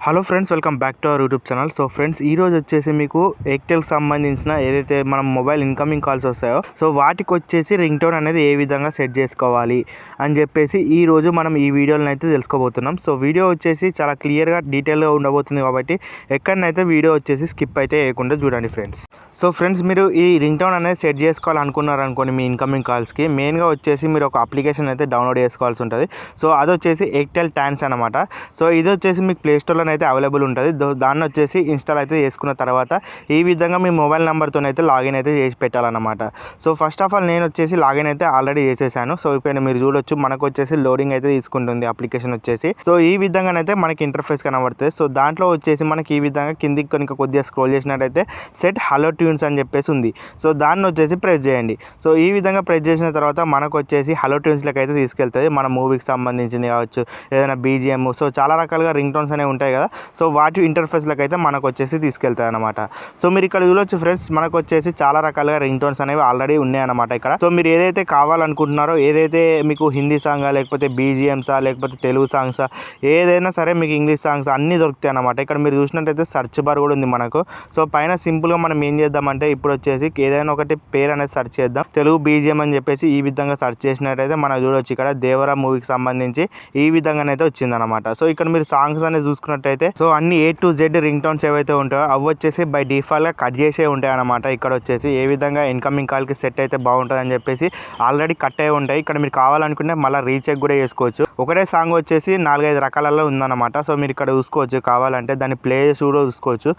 Hello friends, welcome back to our YouTube channel. So friends, ఈ రోజు వచ్చేసి మీకు ఎయిర్టెల్కి సంబంధించిన ఏదైతే మనం మొబైల్ ఇన్కమింగ్ కాల్స్ వస్తాయో సో వాటికి వచ్చేసి రింగ్ టోన్ అనేది ఏ విధంగా సెట్ చేసుకోవాలి అని చెప్పేసి ఈ రోజు మనం ఈ వీడియోలను అయితే తెలుసుకోబోతున్నాం. సో వీడియో వచ్చేసి చాలా క్లియర్గా డీటెయిల్గా ఉండబోతుంది కాబట్టి ఎక్కడనైతే వీడియో వచ్చేసి స్కిప్ అయితే వేయకుండా చూడండి ఫ్రెండ్స్. సో ఫ్రెండ్స్, మీరు ఈ రింగ్ టోన్ అనేది సెట్ చేసుకోవాలనుకున్నారనుకోండి మీ ఇన్కమింగ్ కాల్స్కి, మెయిన్గా వచ్చేసి మీరు ఒక అప్లికేషన్ అయితే డౌన్లోడ్ చేసుకోవాల్సి ఉంటుంది. సో అది వచ్చేసి ఎయిర్టెల్ టాన్స్ అనమాట. సో ఇది వచ్చేసి మీకు ప్లేస్టోర్లో అయితే అవైలబుల్ ఉంటుంది. దాన్ని వచ్చేసి ఇన్స్టాల్ అయితే చేసుకున్న తర్వాత ఈ విధంగా మీ మొబైల్ నెంబర్తో అయితే లాగిన్ అయితే చేసి పెట్టాలన్నమాట. సో ఫస్ట్ ఆఫ్ ఆల్ నేను వచ్చేసి లాగిన్ అయితే ఆల్రెడీ చేసేసాను. సో ఇప్పుడు మీరు చూడొచ్చు, మనకు వచ్చేసి లోడింగ్ అయితే తీసుకుంటుంది అప్లికేషన్ వచ్చేసి. సో ఈ విధంగానైతే మనకి ఇంటర్ఫేస్ కనబడుతుంది. సో దాంట్లో వచ్చేసి మనకి ఈ విధంగా కిందికి కనుక కొద్దిగా స్క్రోల్ చేసినట్టయితే సెట్ హలో ట్యూన్స్ అని చెప్పేసి ఉంది. సో దాన్ని వచ్చేసి ప్రెస్ చేయండి. సో ఈ విధంగా ప్రెస్ చేసిన తర్వాత మనకు వచ్చేసి హలో ట్యూన్స్లోకి అయితే తీసుకెళ్తుంది. మన మూవీకి సంబంధించింది కావచ్చు, ఏదైనా బీజిఎం, సో చాలా రకాలుగా రింగ్ టోన్స్ అనేవి ఉంటాయి కదా. సో వాటి ఇంటర్ఫేస్లోకి అయితే మనకు వచ్చేసి తీసుకెళ్తాయి అనమాట. సో మీరు ఇక్కడ చూడొచ్చు ఫ్రెండ్స్, మనకు వచ్చేసి చాలా రకాలుగా రింగ్ టోన్స్ అనేవి ఆల్రెడీ ఉన్నాయన్నమాట ఇక్కడ. సో మీరు ఏదైతే కావాలనుకుంటున్నారో, ఏదైతే మీకు హిందీ సాంగా, లేకపోతే బీజిఎంసా, లేకపోతే తెలుగు సాంగ్సా, ఏదైనా సరే మీకు ఇంగ్లీష్ సాంగ్స్ అన్నీ దొరుకుతాయి అనమాట. ఇక్కడ మీరు చూసినట్టయితే సెర్చ్ బార్ కూడా ఉంది మనకు. సో పైన సింపుల్గా మనం ఏం చేద్దామంటే ఇప్పుడు వచ్చేసి ఏదైనా ఒకటి పేరు అనేది సెర్చ్ చేద్దాం. తెలుగు బీజిఎం అని చెప్పేసి ఈ విధంగా సెర్చ్ చేసినట్టయితే మనం చూడొచ్చు ఇక్కడ దేవరా మూవీకి సంబంధించి ఈ విధంగానైతే వచ్చిందనమాట. సో ఇక్కడ మీరు సాంగ్స్ అనేది చూసుకున్నట్టయితే సో అన్ని A to Z ring tones ఏవైతే ఉంటాయో అవి వచ్చేసి బై డిఫాల్ట్గా కట్ చేసే ఉంటాయి అనమాట. ఇక్కడ వచ్చేసి ఏ విధంగా ఇన్కమింగ్ కాల్కి సెట్ అయితే బాగుంటుంది అని చెప్పేసి ఆల్రెడీ కట్ అయి ఉంటాయి. ఇక్కడ మీరు కావాలనుకుంటే మళ్ళీ రీచెక్ కూడా చేసుకోవచ్చు. ఒకటే సాంగ్ వచ్చేసి 4-5 రకాలలో ఉందన్నమాట. సో మీరు ఇక్కడ చూసుకోవచ్చు, కావాలంటే దాన్ని ప్లే చేసి కూడా చూసుకోవచ్చు.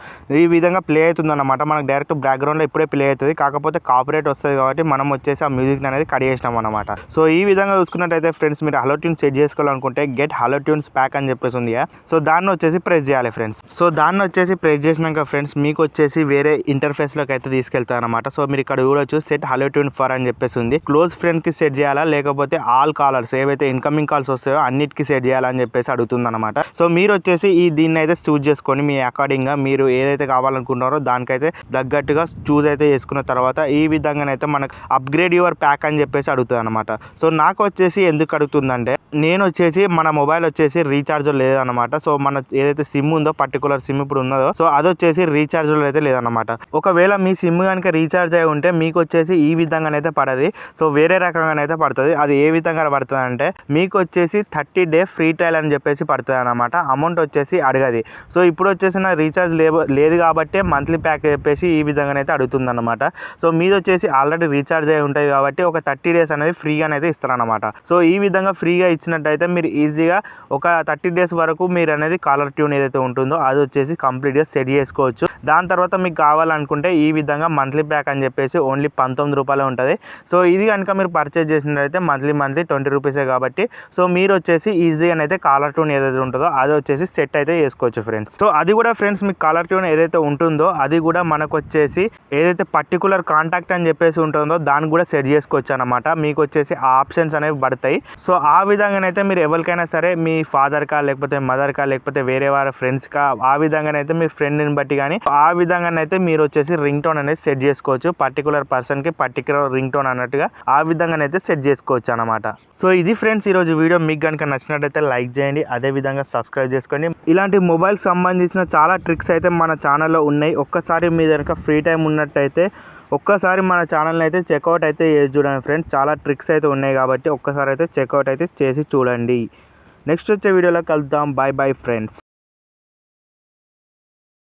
ఈ విధంగా ప్లే అవుతుందన్నమాట. మనకు డైరెక్ట్ బ్యాక్గ్రౌండ్లో ఇప్పుడే ప్లే అవుతుంది, కాకపోతే కాపీరైట్ వస్తుంది కాబట్టి మనం వచ్చేసి ఆ మ్యూజిక్ అనేది కట్ చేసినాం అనమాట. సో ఈ విధంగా చూసుకున్నట్టయితే ఫ్రెండ్స్, మీరు హలో ట్యూన్స్ సెట్ చేసుకోవాలనుకుంటే గెట్ హలో ట్యూన్స్ ప్యాక్ అని చెప్పేసి ఉంది. సో దాన్ని వచ్చేసి ప్రెస్ చేయాలి ఫ్రెండ్స్. సో దాన్ని వచ్చేసి ప్రెస్ చేసినాక ఫ్రెండ్స్ మీకు వచ్చేసి వేరే ఇంటర్ఫేస్లోకి అయితే తీసుకెళ్తారు అనమాట. సో మీరు ఇక్కడ చూడొచ్చు, సెట్ హలో ట్యూన్ ఫర్ అని చెప్పేసి ఉంది. క్లోజ్ ఫ్రెండ్కి సెట్ చేయాలా, లేకపోతే ఆల్ కాలర్స్ ఏవైతే ఇన్కమింగ్ కాల్స్ వస్తాయో అన్నిటికీ సెట్ చేయాలని చెప్పేసి అడుగుతుంది అనమాట. సో మీరు వచ్చేసి దీన్ని అయితే చూజ్ చేసుకొని మీ అకార్డింగ్గా మీరు ఏదైతే కావాలనుకుంటున్నారో దానికైతే తగ్గట్టుగా చూజ్ అయితే చేసుకున్న తర్వాత ఈ విధంగానైతే మనకు అప్గ్రేడ్ యువర్ ప్యాక్ అని చెప్పేసి అడుగుతుంది అనమాట. సో నాకు వచ్చేసి ఎందుకు అడుగుతుందంటే, నేను వచ్చేసి మన మొబైల్ వచ్చేసి రీఛార్జ్ లేదనమాట. సో మన ఏదైతే సిమ్ ఉందో, పర్టికులర్ సిమ్ ఇప్పుడు ఉన్నదో, సో అది వచ్చేసి రీఛార్జ్లో అయితే లేదనమాట. ఒకవేళ మీ సిమ్ కనుక రీఛార్జ్ అయి ఉంటే మీకు వచ్చేసి ఈ విధంగానైతే పడది. సో వేరే రకంగానైతే పడుతుంది. అది ఏ విధంగా పడుతుంది అంటే, మీకు వచ్చేసి 30 days ఫ్రీ ట్రయల్ అని చెప్పేసి పడుతుంది అనమాట. అమౌంట్ వచ్చేసి అడగది. సో ఇప్పుడు వచ్చేసి నా రీఛార్జ్ లేదు కాబట్టి మంత్లీ ప్యాక్ చెప్పేసి ఈ విధంగానైతే అడుగుతుంది అనమాట. సో మీది వచ్చేసి ఆల్రెడీ రీఛార్జ్ అయి ఉంటుంది కాబట్టి ఒక 30 days అనేది ఫ్రీగానైతే ఇస్తారనమాట. సో ఈ విధంగా ఫ్రీగా ఇచ్చినట్టయితే మీరు ఈజీగా ఒక 30 days వరకు మీరు అనేది కాలర్ ట్యూన్ ఏదైతే ఉంటుందో అది వచ్చేసి కంప్లీట్గా సెట్ చేసుకోవచ్చు. దాని తర్వాత మీకు కావాలనుకుంటే ఈ విధంగా మంత్లీ ప్యాక్ అని చెప్పేసి ఓన్లీ 19 రూపాయలే ఉంటుంది. సో ఇది కనుక మీరు పర్చేజ్ చేసినట్టయితే మంత్లీ 20 రూపీసే కాబట్టి సో మీరు వచ్చేసి ఈజీగా అయితే కాలర్ ట్యూన్ ఏదైతే ఉంటుందో అది వచ్చేసి సెట్ అయితే చేసుకోవచ్చు ఫ్రెండ్స్. సో అది కూడా ఫ్రెండ్స్, మీకు కాలర్ ట్యూన్ ఏదైతే ఉంటుందో అది కూడా మనకు వచ్చేసి ఏదైతే పర్టికులర్ కాంటాక్ట్ అని చెప్పేసి ఉంటుందో దాన్ని కూడా సెట్ చేసుకోవచ్చు అనమాట. మీకు వచ్చేసి ఆ ఆప్షన్స్ అనేవి పడతాయి. సో ఆ విధంగానైతే మీరు ఎవరికైనా సరే మీ ఫాదర్ కా, లేకపోతే మదర్ కా, లేకపోతే వేరే వారి ఫ్రెండ్స్ కా, ఆ విధంగానైతే మీ ఫ్రెండ్ని బట్టి కానీ ఆ విధంగానైతే మీరు వచ్చేసి రింగ్ టోన్ అనేది సెట్ చేసుకోవచ్చు. పర్టికులర్ పర్సన్కి పర్టికులర్ రింగ్ టోన్ అన్నట్టుగా ఆ విధంగానైతే సెట్ చేసుకోవచ్చు అనమాట. సో ఇది ఫ్రెండ్స్ ఈరోజు వీడియో. మీకు కనుక నచ్చినట్టయితే లైక్ చేయండి, అదేవిధంగా సబ్స్క్రైబ్ చేసుకోండి. ఇలాంటి మొబైల్ సంబంధించిన చాలా ట్రిక్స్ అయితే మన ఛానల్లో ఉన్నాయి. ఒక్కసారి మీ కనుక ఫ్రీ టైం ఉన్నట్టయితే ఒక్కసారి మన ఛానల్ని అయితే చెక్అవుట్ అయితే చేసి చూడండి ఫ్రెండ్స్. చాలా ట్రిక్స్ అయితే ఉన్నాయి కాబట్టి ఒక్కసారి అయితే చెక్అవుట్ అయితే చేసి చూడండి. నెక్స్ట్ వచ్చే వీడియోలో కలుద్దాం. Bye bye friends.